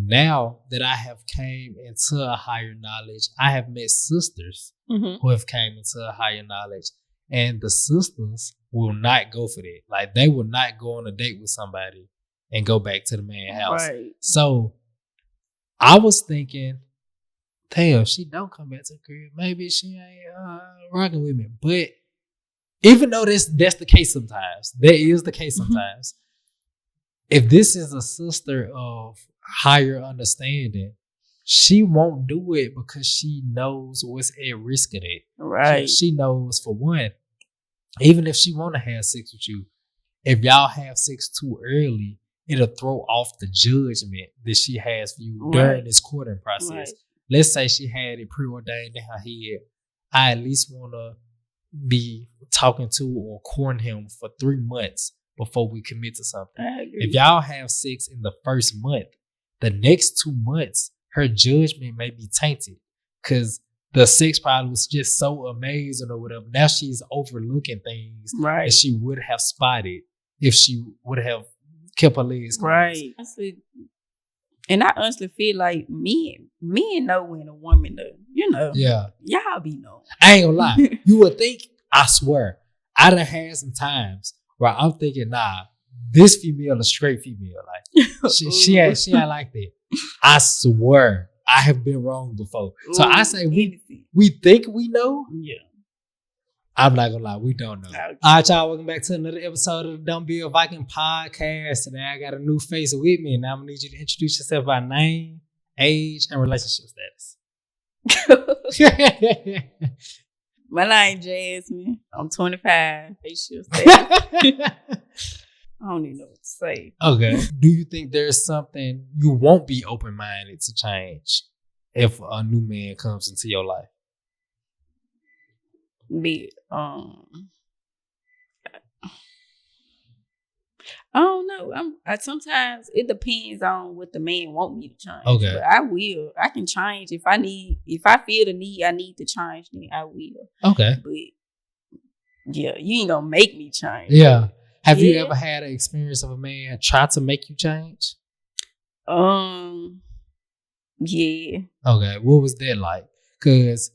now that I have came into a higher knowledge, I have met sisters who have came into a higher knowledge, and the sisters will not go for that. Like, they will not go on a date with somebody and go back to the man's house. Right. So I was thinking, damn, she don't come back to the crib. Maybe she ain't rocking with me. But even though that's the case sometimes, that is the case sometimes. If this is a sister of higher understanding, she won't do it because she knows what's at risk of it. Right. She knows, for one, even if she want to have sex with you, if y'all have sex too early, it'll throw off the judgment that she has for you during this courting process. Right. Let's say she had it preordained in her head. I at least want to be talking to or courting him for 3 months before we commit to something. I agree. If y'all have sex in the first month, the next 2 months, her judgment may be tainted because the sex probably was just so amazing or whatever. Now she's overlooking things that she would have spotted if she would have kept her legs closed. Right. And I honestly feel like men know when a woman, y'all be knowing. I ain't gonna lie. You would think, I swear, I done had some times where I'm thinking, nah, this female is straight female. Like, she ain't like that. I swear, I have been wrong before. So I say we think we know. Yeah. I'm not gonna lie, we don't know. Okay. All right, y'all, welcome back to another episode of the Don't Be a Viking podcast. Today I got a new face with me, and I'm gonna need you to introduce yourself by name, age, and relationship status. My name Jasmine. I'm 25. Relationship status. I don't even know what to say. Okay. Do you think there's something you won't be open-minded to change if a new man comes into your life? I don't know. Sometimes it depends on what the man want me to change. Okay. But I will. I can change if I feel the need, I need to change, then I will. Okay. But yeah, you ain't gonna make me change. Yeah. Have you ever had an experience of a man try to make you change? Yeah. Okay. What was that like? Because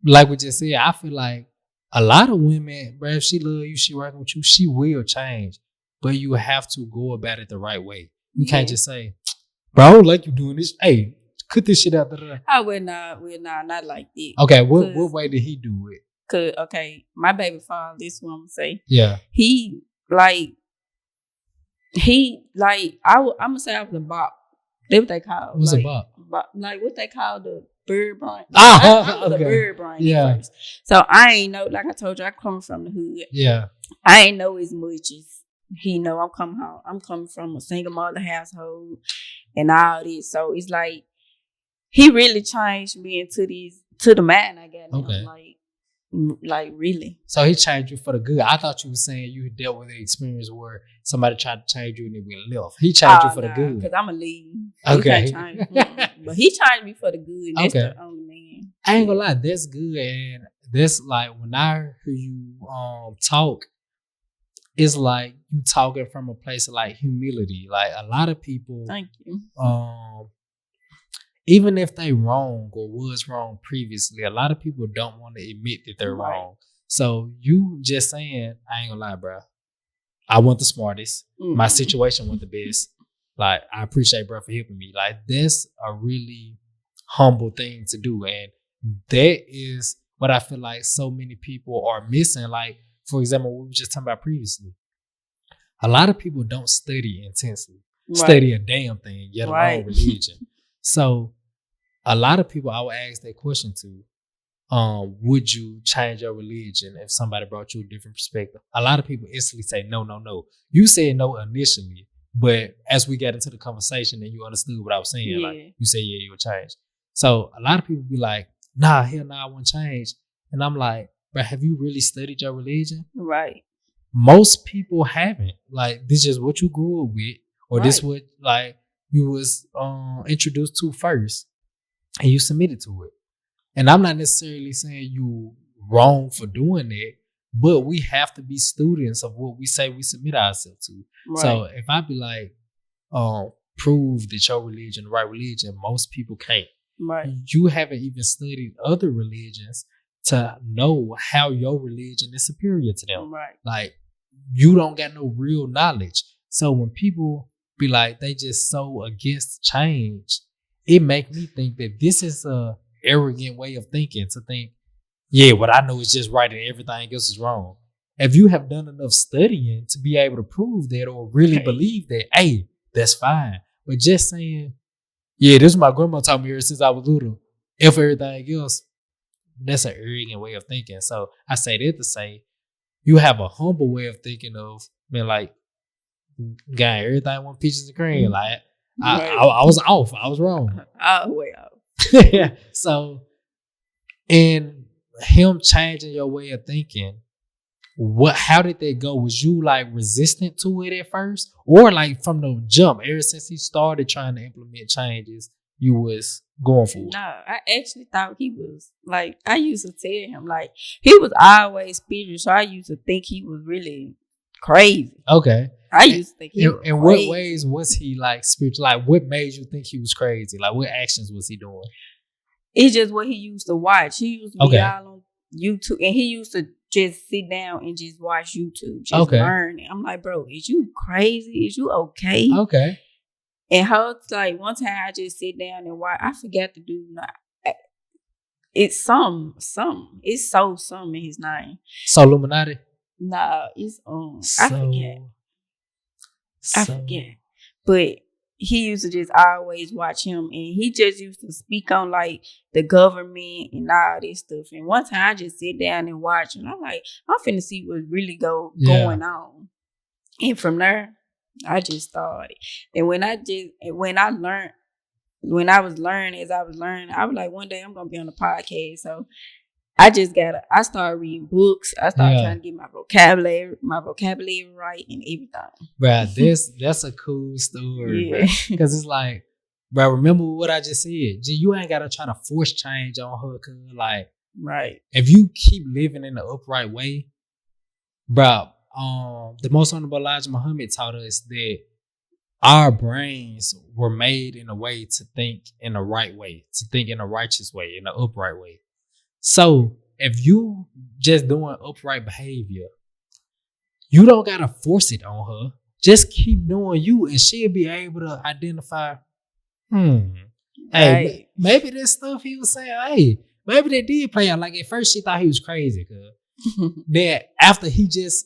like we just said, I feel like a lot of women, bro, if she love you, she working with you, she will change. But you have to go about it the right way. You can't just say, bro, I don't like you doing this. Hey, cut this shit out. I will not like that. Okay, what way did he do it? Cause my baby father, this is what I'm gonna say. Yeah. I'm gonna say I was a bop. That's what they call. What's a bop? Like what they call the bird brain. I was the bird brain. Yeah. First. So I ain't know, like I told you, I come from the hood. Yeah. I ain't know as much as he know. I'm coming from a single mother household and all this. So it's like he really changed me into the man I got now. Okay. Like really. So he changed you for the good. I thought you were saying you dealt with the experience where somebody tried to change you and it went left. He changed you for the good. Because I'm a lead. Okay. But he changed me for the good. That's the only man. I ain't gonna lie, that's good. And that's like when I hear you talk, it's like you talking from a place of like humility. Like a lot of people, thank you. Even if they wrong or was wrong previously, a lot of people don't want to admit that they're wrong. So you just saying, I ain't gonna lie, bro. I want the smartest. My situation wasn't the best. Like, I appreciate bro for helping me. Like, that's a really humble thing to do. And that is what I feel like so many people are missing. Like, for example, what we were just talking about previously. A lot of people don't study intensely. Study a damn thing, yet alone religion. So a lot of people I would ask that question to, would you change your religion if somebody brought you a different perspective? A lot of people instantly say, no, no, no. You said no initially, but as we got into the conversation and you understood what I was saying, like you said, yeah, you would change. So a lot of people be like, nah, hell no, I won't change. And I'm like, but have you really studied your religion? Right. Most people haven't. Like, this is what you grew up with, or this what like you was introduced to first, and you submitted to it. And I'm not necessarily saying you wrong for doing that, but we have to be students of what we say we submit ourselves to. Right. So if I be like, prove that your religion the right religion. Most people can't. Right. You haven't even studied other religions to know how your religion is superior to them. Right. Like, you don't got no real knowledge. So when people be like, they just so against change, it make me think that this is a arrogant way of thinking, to think, yeah, what I know is just right and everything else is wrong. If you have done enough studying to be able to prove that or really believe that, hey, that's fine. But just saying, yeah, this is my grandma taught me ever since I was little. If everything else, that's an arrogant way of thinking. So I say that to say, you have a humble way of thinking of, man, like, guy, everything want peaches and cream. Like, I was off. I was wrong. Way off. So, and him changing your way of thinking, how did that go? Was you like resistant to it at first? Or like from the jump, ever since he started trying to implement changes, you was going for it? No, I actually thought he was like, I used to tell him like he was always spiritual, so I used to think he was really crazy. Okay. I used to think he was in crazy. what ways was he like spiritual? Like, what made you think he was crazy? Like, what actions was he doing? It's just what he used to watch. He used to be all on YouTube, and he used to just sit down and just watch YouTube, just learn. I'm like, bro, is you crazy? Is you okay? Okay. And how it's like one time I just sit down and watch. I forgot to do it's some. It's some in his name. So Illuminati? Nah, it's I forget. But he used to just always watch him, and he just used to speak on like the government and all this stuff. And one time I just sit down and watch, and I'm like, I'm finna see what really going on. And from there, I just started. And when I was learning, I was like, one day I'm gonna be on the podcast. So I started reading books. I started trying to get my vocabulary right and everything. Bro, that's a cool story, bro. Because it's like, bro, remember what I just said. You ain't gotta try to force change on her, cause like, right. If you keep living in the upright way, bro, the most honorable Elijah Muhammad taught us that our brains were made in a way to think in the right way, to think in a righteous way, in an upright way. So if you just doing upright behavior, you don't gotta force it on her. Just keep doing you, and she'll be able to identify. Hey, maybe this stuff he was saying. Hey, maybe they did play out. Like at first, she thought he was crazy. Then after he just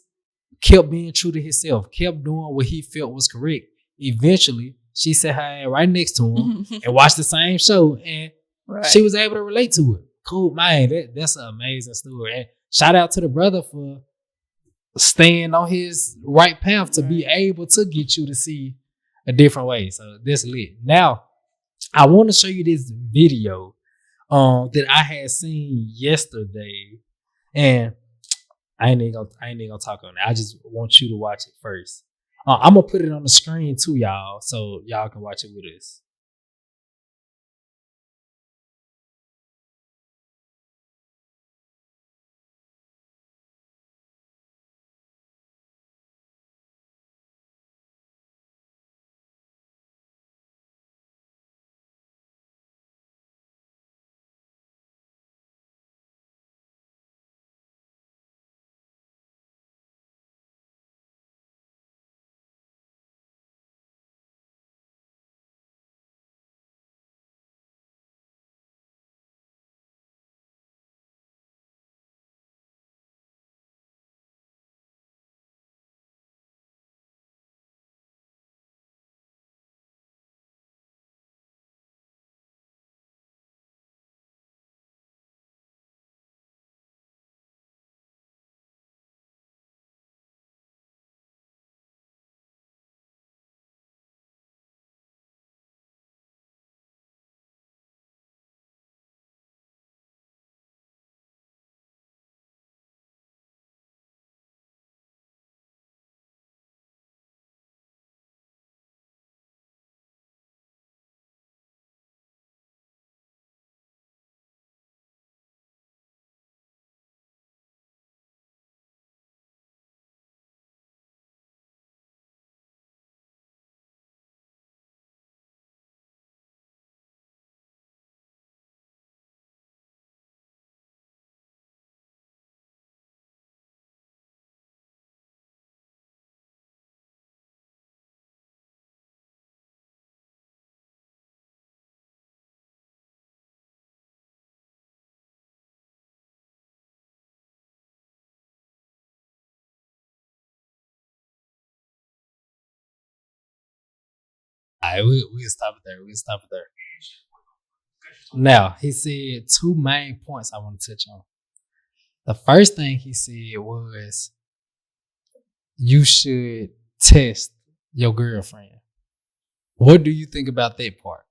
kept being true to himself, kept doing what he felt was correct. Eventually, she sat her ass right next to him and watched the same show, and she was able to relate to it. Cool, man. That's an amazing story. And shout out to the brother for staying on his right path to be able to get you to see a different way. So that's lit. Now, I want to show you this video that I had seen yesterday, and I ain't even gonna talk on it. I just want you to watch it first. I'm gonna put it on the screen too, y'all, so y'all can watch it with us. right, we'll stop it there. We'll stop it there. Now, he said 2 main points I want to touch on. The first thing he said was you should test your girlfriend. What do you think about that part?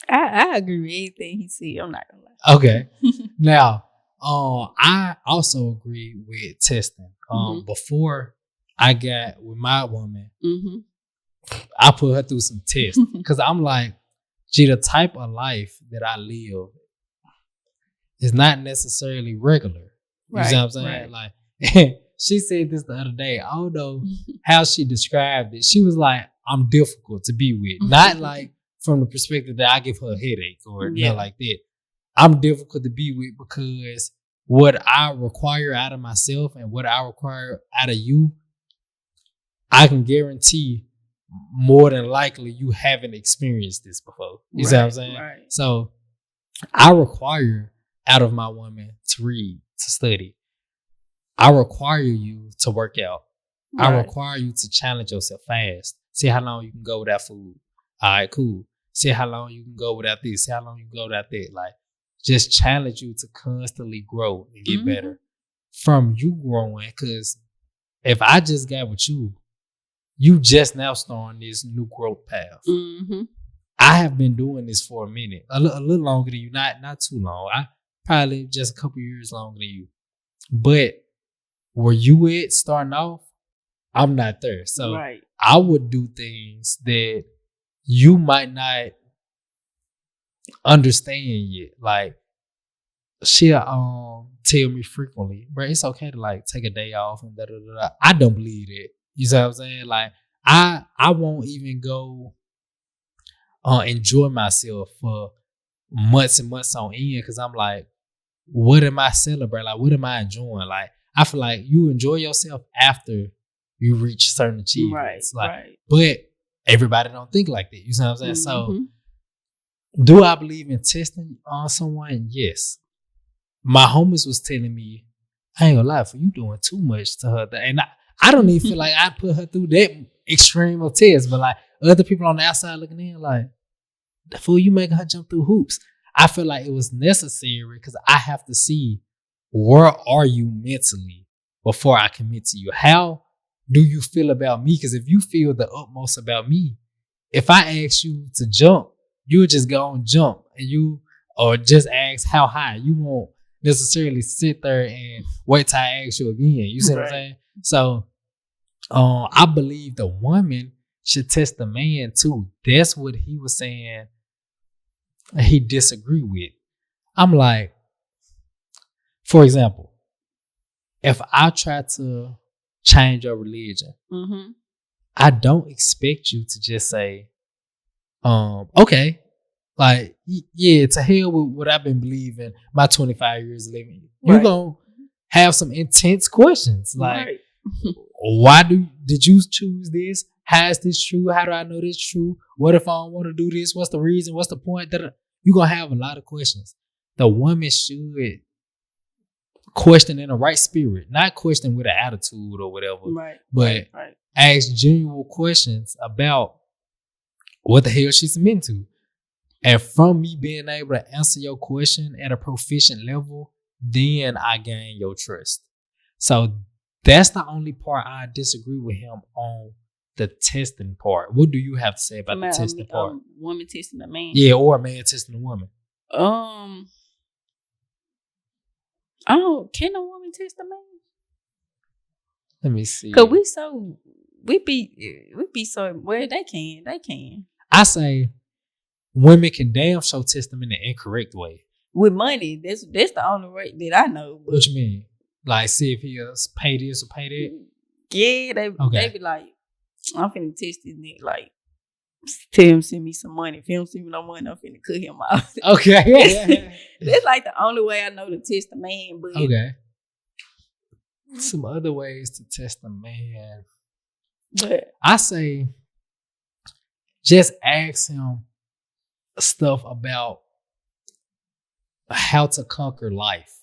I agree with anything he said. I'm not gonna lie. Okay. Now, I also agree with testing. Before I got with my woman, I put her through some tests because I'm like, gee, the type of life that I live is not necessarily regular. You see what I'm saying? Right. Like, she said this the other day. I don't know how she described it. She was like, I'm difficult to be with. Not like from the perspective that I give her a headache or nothing like that. I'm difficult to be with because what I require out of myself and what I require out of you, I can guarantee more than likely you haven't experienced this before. You see what I'm saying? Right. So I require out of my woman to read, to study. I require you to work out. Right. I require you to challenge yourself fast. See how long you can go without food. All right, cool. See how long you can go without this. See how long you can go without that. Like, just challenge you to constantly grow and get better from you growing. Because if I just got with you, you just now starting this new growth path. I have been doing this for a minute, a little longer than you, not too long. I probably just a couple years longer than you. But where you at starting off, I'm not there. So I would do things that you might not understand yet. Like, she'll tell me frequently, bro, it's okay to like take a day off and da-da-da-da. I don't believe that. You see what I'm saying? Like, I won't even go enjoy myself for months and months on end because I'm like, what am I celebrating? Like, what am I enjoying? Like, I feel like you enjoy yourself after you reach certain achievements. But everybody don't think like that. You see what I'm saying? So, do I believe in testing on someone? Yes. My homies was telling me, I ain't gonna lie, for you doing too much to her. And I don't even feel like I put her through that extreme of tests, but like other people on the outside looking in, like, the fool, you making her jump through hoops. I feel like it was necessary because I have to see where are you mentally before I commit to you. How do you feel about me? Because if you feel the utmost about me, if I ask you to jump, you would just go and jump, and or just ask how high. You won't necessarily sit there and wait till I ask you again. You see what I'm saying? So, I believe the woman should test the man too. That's what he was saying. He disagreed with. I'm like, for example, if I try to change your religion, I don't expect you to just say, okay, like, yeah, to hell with what I've been believing my 25 years of living. You're going to have some intense questions. Like, why did you choose this? How is this true? How do I know this true? What if I don't want to do this? What's the reason? What's the point? You're going to have a lot of questions. The woman should question in the right spirit, not question with an attitude or whatever, but ask genuine questions about what the hell she's submitting to. And from me being able to answer your question at a proficient level, then I gain your trust. So that's the only part I disagree with him on, the testing part. What do you have to say about the testing part? Woman testing a man. Yeah, or a man testing a woman. Can a woman test a man? Let me see. Cause we be so, well, they can. I say women can damn sure test them in the incorrect way. With money, that's the only way that I know. What you mean? Like, see if he'll pay this or pay that? Yeah, they be like, I'm finna test this nigga. Like, tell him send me some money. If he don't send me no money, I'm finna cut him out. Okay. That's like the only way I know to test a man. But okay. Some other ways to test a man. But I say just ask him stuff about how to conquer life.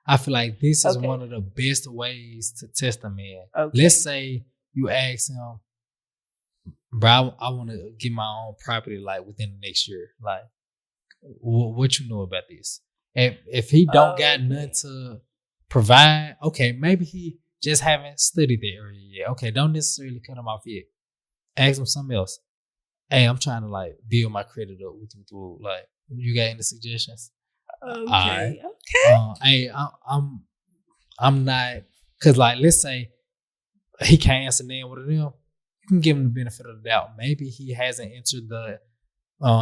I feel like this is one of the best ways to test a man. Okay. Let's say you ask him, bro, I want to get my own property like within the next year. Like, what you know about this? If he don't got nothing to provide, okay, maybe he just haven't studied the area yet. Okay, don't necessarily cut him off yet. Ask him something else. Hey, I'm trying to like build my credit up with like, you got any suggestions? Okay. Hey, I'm not, cause like let's say he can't answer none of them. You can give him the benefit of the doubt. Maybe he hasn't entered the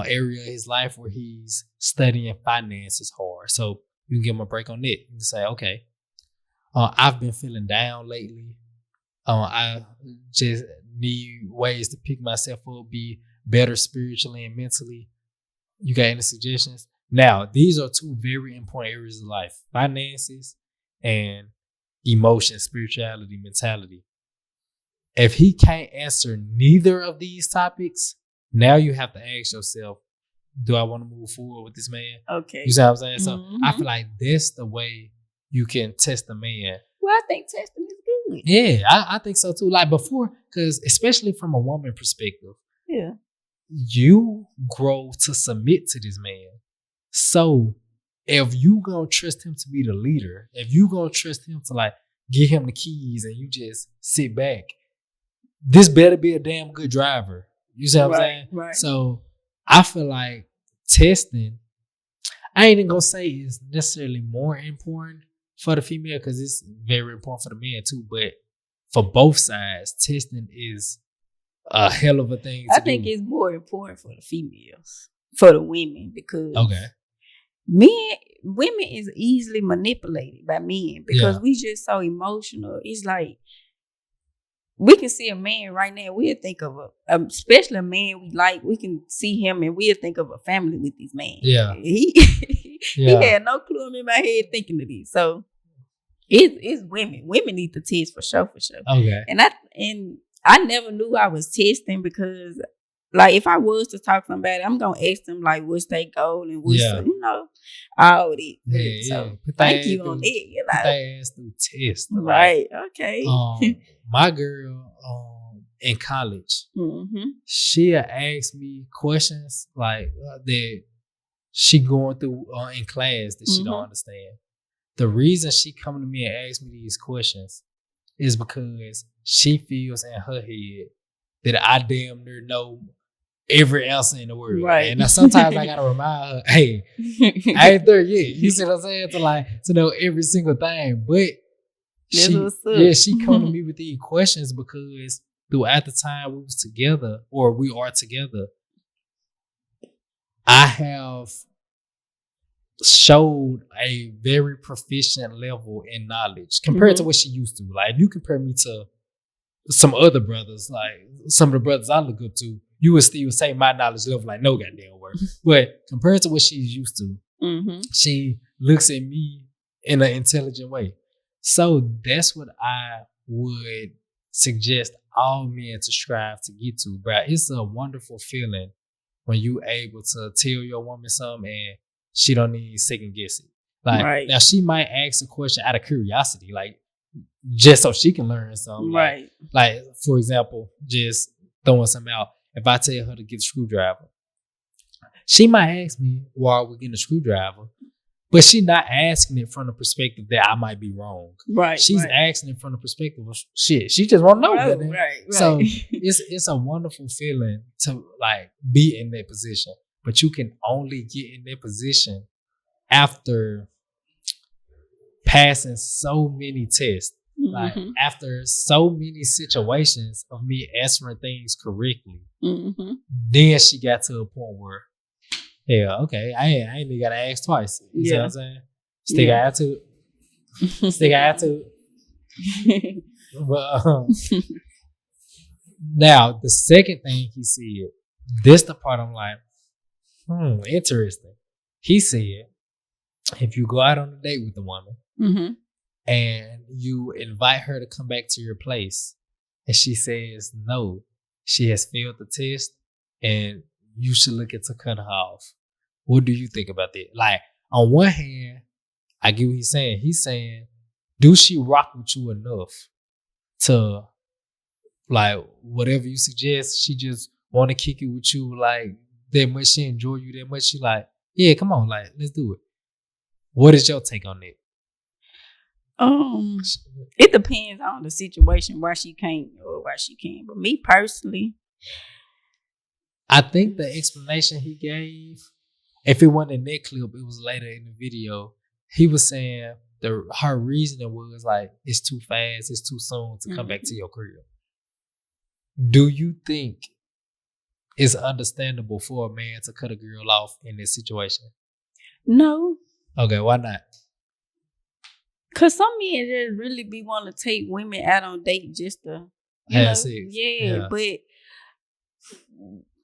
area of his life where he's studying finances hard. So you can give him a break on that. You can say, okay, I've been feeling down lately. I just need ways to pick myself up, be better spiritually and mentally. You got any suggestions? Now, these are two very important areas of life: finances and emotion, spirituality, mentality. If he can't answer neither of these topics, now you have to ask yourself, do I want to move forward with this man? Okay. You see what I'm saying? So I feel like that's the way you can test a man. Well, I think testing is good. Yeah, I think so too. Like before, because especially from a woman perspective, yeah, you grow to submit to this man. So if you gonna trust him to be the leader, if you gonna trust him to like give him the keys and you just sit back, this better be a damn good driver. You see what I'm saying? Right. So I feel like testing, I ain't even gonna say it's necessarily more important for the female because it's very important for the man too. But for both sides, testing is a hell of a thing to do. I think it's more important for the females, for the women, because women is easily manipulated by men because we just so emotional. It's like we can see a man right now. We'll think of especially a man we like. We can see him and we'll think of a family with this man. Yeah, he had no clue in my head thinking of this. So it's women. Women need to test for sure. Okay, and I never knew I was testing because, like, if I was to talk to somebody, I'm gonna ask them like, what's their goal and what's all that. Yeah, so thank you on that. You know, they asked through test, right? Okay. My girl, in college, she asked me questions like that she going through in class that she don't understand. The reason she coming to me and ask me these questions is because she feels in her head that I damn near know every answer in the world. Right. And now sometimes I gotta remind her, hey, I ain't there yet. You see what I'm saying? To know every single thing. But she come to me with these questions because throughout the time we was together or we are together, I have showed a very proficient level in knowledge compared to what she used to. Like if you compare me to some other brothers, like some of the brothers I look up to, you would still say my knowledge level like no goddamn word. But compared to what she's used to, she looks at me in an intelligent way. So that's what I would suggest all men to strive to get to, bro. It's a wonderful feeling when you able to tell your woman something and she don't need second guess it. Like now she might ask a question out of curiosity, like just so she can learn something. Right. Like for example, just throwing something out. If I tell her to get a screwdriver, she might ask me, why are we getting a screwdriver? But she's not asking it from the perspective that I might be wrong. Right. She's asking it from the perspective of shit. She just want to know. Right. So it's a wonderful feeling to like be in that position. But you can only get in that position after passing so many tests. Like after so many situations of me answering things correctly, then she got to a point where, yeah, okay, I ain't even gotta ask twice. You see what I'm saying? Stick an attitude. Stick an attitude. But now the second thing he said, this the part I'm like, interesting. He said, if you go out on a date with a woman and you invite her to come back to your place and she says no, she has failed the test and you should look into cutting her off. What do you think about that? Like, on one hand, I get what he's saying. He's saying, do she rock with you enough to like whatever you suggest, she just want to kick it with you like that much. She enjoy you that much. She like, yeah, come on, like let's do it. What is your take on it? It depends on the situation why she can't or why she can. But me personally, I think the explanation he gave, if it wasn't in that clip, it was later in the video. He was saying her reasoning was like, it's too fast, it's too soon to come back to your crib. Do you think it's understandable for a man to cut a girl off in this situation? No. Okay, why not? Cause some men just really be want to take women out on date just to have sex. Yeah,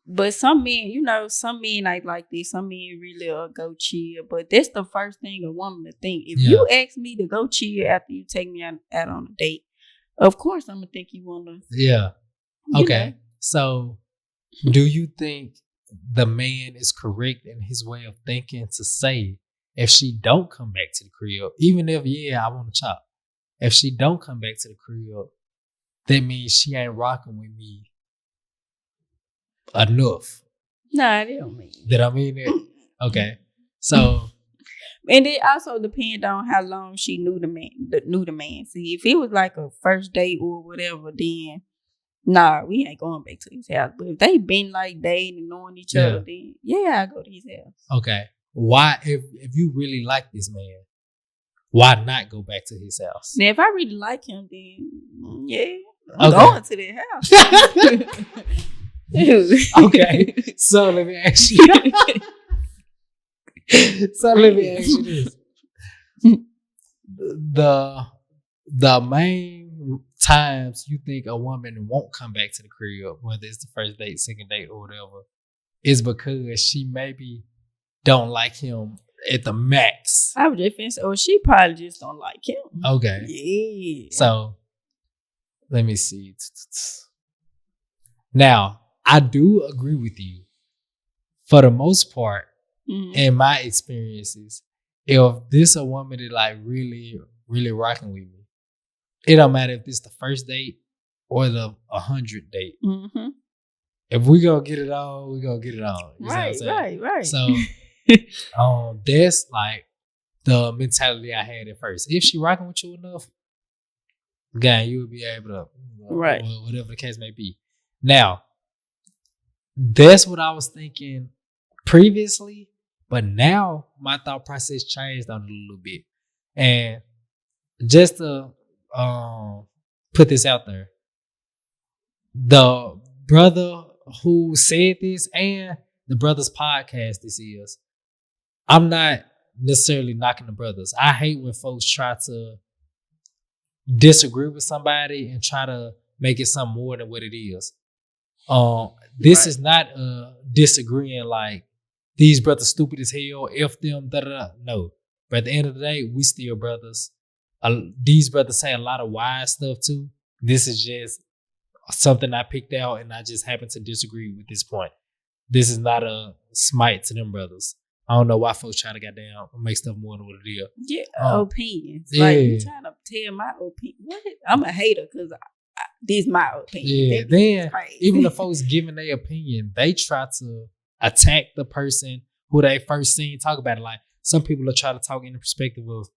but some men, some men like this. Some men really go chill. But that's the first thing a woman to think. If you ask me to go chill after you take me out on a date, of course I'm gonna think you wanna. Yeah. Okay. So, do you think the man is correct in his way of thinking to say, if she don't come back to the crib, even if, I want to chop. If she don't come back to the crib, that means she ain't rocking with me enough. Nah, they don't mean that. Did I mean it? Okay. So. And it also depends on how long she knew the man. See, if it was like a first date or whatever, then nah, we ain't going back to his house. But if they been like dating and knowing each other, then I go to his house. Okay. Why, if you really like this man, why not go back to his house? Now, if I really like him, then I'm going to their house. Okay. So let me ask you. This. The main times you think a woman won't come back to the crib, whether it's the first date, second date, or whatever, is because she maybe don't like him at the max. I would just think, or she probably just don't like him. Okay. Yeah. So let me see. Now, I do agree with you. For the most part, in my experiences, if this a woman that like really, really rocking with me, it don't matter if this the first date or the 100th date. Mm-hmm. If we gonna get it on, we gonna get it on. Right. So, that's like the mentality I had at first. If she rocking with you enough, again, you would be able to, whatever the case may be. Now, that's what I was thinking previously, but now my thought process changed on it a little bit. And just to put this out there, the brother who said this and the brother's podcast this is, I'm not necessarily knocking the brothers. I hate when folks try to disagree with somebody and try to make it something more than what it is. This is not disagreeing like these brothers stupid as hell, F them, da-da-da. No. But at the end of the day, we still brothers. These brothers say a lot of wise stuff too. This is just something I picked out and I just happen to disagree with this point. This is not a smite to them brothers. I don't know why folks try to goddamn make stuff more than what it is. Yeah, opinions. Yeah. Like, you trying to tell my opinion. What? I'm a hater because this is my opinion. Yeah, then even the folks giving their opinion, they try to attack the person who they first seen talk about it. Like, some people are trying to talk in the perspective of,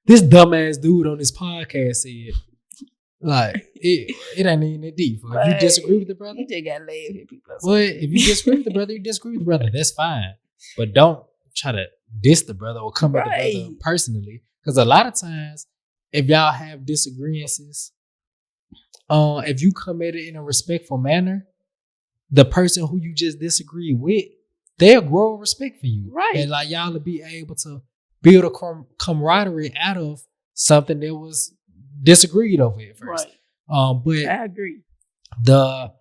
this dumbass dude on this podcast said, like, it ain't even that deep. If you disagree with the brother, you just gotta laugh at people. Well, if you disagree with the brother, you disagree with the brother. That's fine. But don't try to diss the brother or come at the brother personally. Because a lot of times, if y'all have disagreements, if you come at it in a respectful manner, the person who you just disagree with, they'll grow a respect for you. Right. And like y'all will be able to build a camaraderie out of something that was disagreed over at first. Right. But I agree. The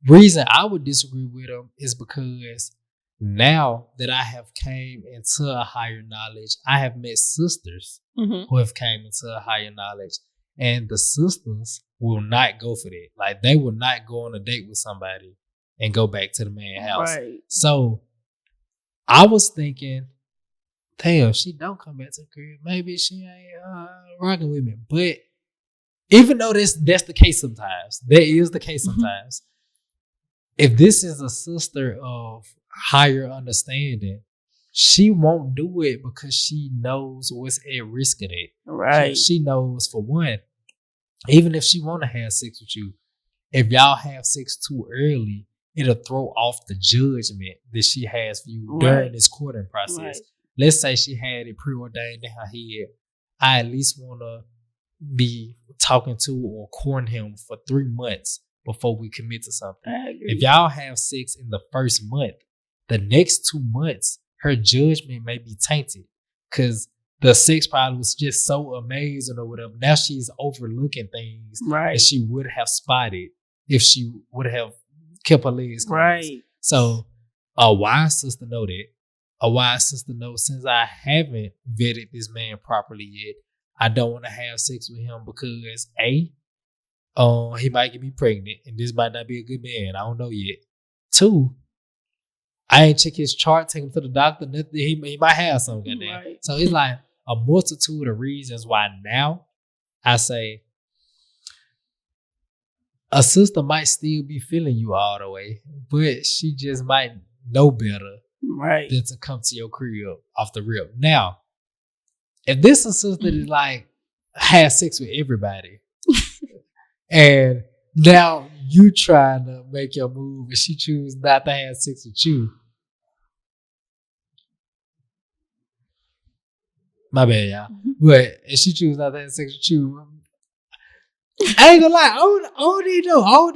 reason I would disagree with them is because now that I have came into a higher knowledge, I have met sisters who have came into a higher knowledge, and the sisters will not go for that. Like, they will not go on a date with somebody and go back to the man's house. Right. So I was thinking, damn, she don't come back to the crib. Maybe she ain't rocking with me. But even though that's the case sometimes, that is the case sometimes. If this is a sister of higher understanding, she won't do it because she knows what's at risk of it. Right. She knows, for one, even if she want to have sex with you, if y'all have sex too early, it'll throw off the judgment that she has for you during this courting process. Right. Let's say she had it preordained in her head. I at least want to be talking to or courting him for 3 months before we commit to something. If y'all have sex in the first month, the next 2 months, her judgment may be tainted because the sex probably was just so amazing or whatever. Now she's overlooking things that she would have spotted if she would have kept her legs closed. Right. So a wise sister know that. A wise sister knows, since I haven't vetted this man properly yet, I don't want to have sex with him because A, he might get me pregnant and this might not be a good man. I don't know yet. 2, I ain't check his chart, take him to the doctor, nothing. He might have something. Right. So it's like a multitude of reasons why now I say a sister might still be feeling you all the way, but she just might know better than to come to your crib off the rip. Now, if this is a sister that like has sex with everybody and now you trying to make your move and she choose not to have sex with you, my bad, y'all. But if she choose not to have sex with you, I ain't gonna lie. I don't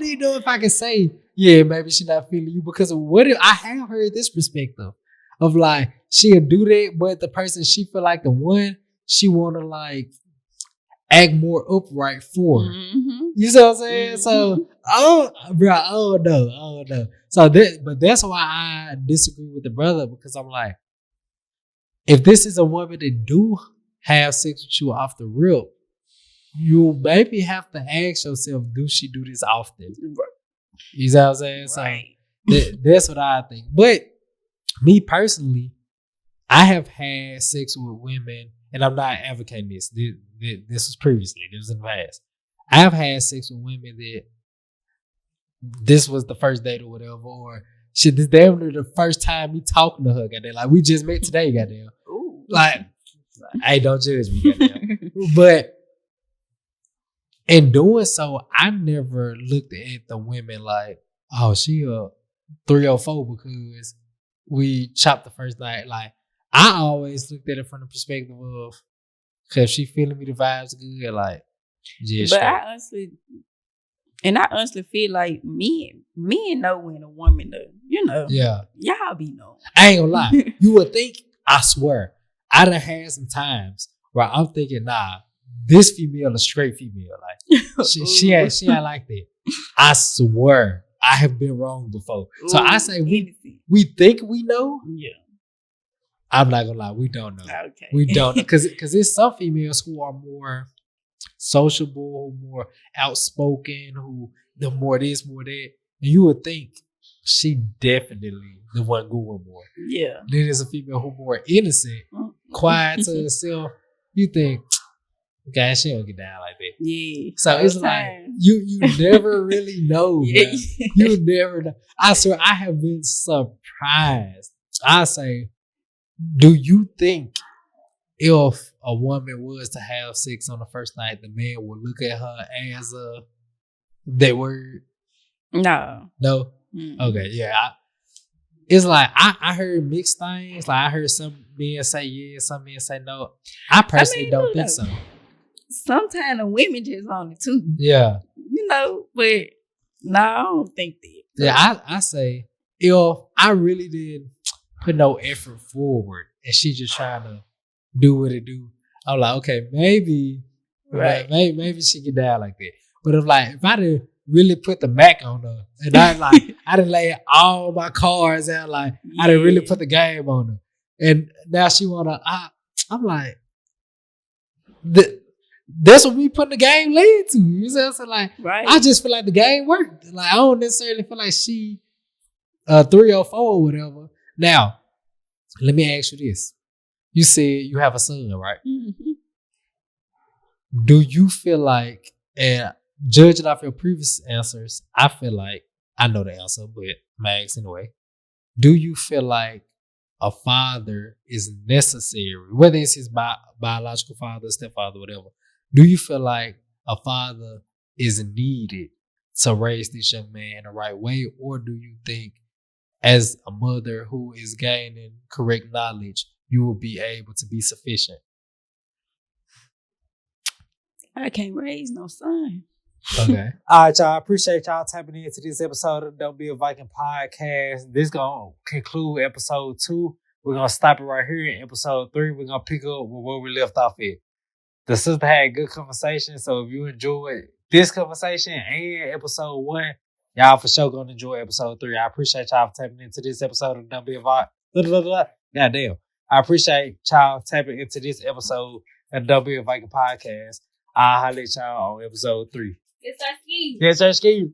even know if I can say, yeah, maybe she not feeling you, because what if I have heard this perspective of like she'll do that, but the person she feel like the one she wanna like act more upright for. Mm-hmm. You see what I'm saying? Mm-hmm. So I don't know. So but that's why I disagree with the brother, because I'm like, if this is a woman that do have sex with you off the rip, you maybe have to ask yourself, do she do this often? You see what I'm saying? Right. So that's what I think. But me personally, I have had sex with women, and I'm not advocating this. This was previously. This was in the past. I have had sex with women that this was the first date or whatever, or shit, this damn near the first time me talking to her, goddamn. Like, we just met today, goddamn. Ooh. Like, hey, don't judge me, goddamn. But in doing so, I never looked at the women like, oh, she a 304 because we chopped the first night. Like, I always looked at it from the perspective of, because she feeling me, the vibes good, like, just but straight. I honestly feel like men know when a woman, y'all be knowing. I ain't gonna lie. You would think, I swear, I done had some times where I'm thinking, nah, this female a straight female. Like, she ain't like that. I swear, I have been wrong before. So I say we think we know. Yeah. I'm not gonna lie, we don't know. Okay. We don't, because there's some females who are more sociable, more outspoken, who the more this, more that. And you would think she definitely the one going more. Yeah. Then there's a female who more innocent, quiet to herself. You think, okay, she don't get down like that. Yeah. So it's like you never really know. Yeah. You never know. I swear, I have been surprised. I say, do you think if a woman was to have sex on the first night, the man would look at her as that word? No. No? Mm-hmm. Okay, yeah. It's like, I heard mixed things. Like, I heard some men say yes, some men say no. I personally don't think so. Sometimes the women just on it too. Yeah. But no, I don't think that. Yeah, I say, if I really did put no effort forward and she just trying to do what it do, I'm like, okay, maybe she get down like that. But if I did really put the Mac on her and I didn't lay all my cards out, like, I didn't really put the game on her, and now she wanna, I'm like, that's what we put the game lead to. You know what I'm saying? Like, I just feel like the game worked. Like, I don't necessarily feel like she 304 or whatever. Now, let me ask you this. You said you have a son, right? Mm-hmm. Do you feel like And judging off your previous answers, I feel like I know the answer, but I'm asking anyway. Do you feel like a father is necessary, whether it's his biological father, stepfather, whatever? Do you feel like a father is needed to raise this young man in the right way, or do you think, as a mother who is gaining correct knowledge, you will be able to be sufficient? I can't raise no son. Okay. All right, y'all. I appreciate y'all tapping into this episode of the Don't Be a Viking podcast. This gonna conclude episode 2. We're gonna stop it right here. In episode 3, we're gonna pick up where we left off at. The sister had a good conversation, so if you enjoyed this conversation and episode 1, y'all for sure gonna enjoy episode 3. I appreciate y'all for tapping into this episode of Don't Be a Viking. Goddamn. I appreciate y'all tapping into this episode of Don't Be a Viking podcast. I'll holler at y'all on episode 3. It's our ski. Yes, our ski.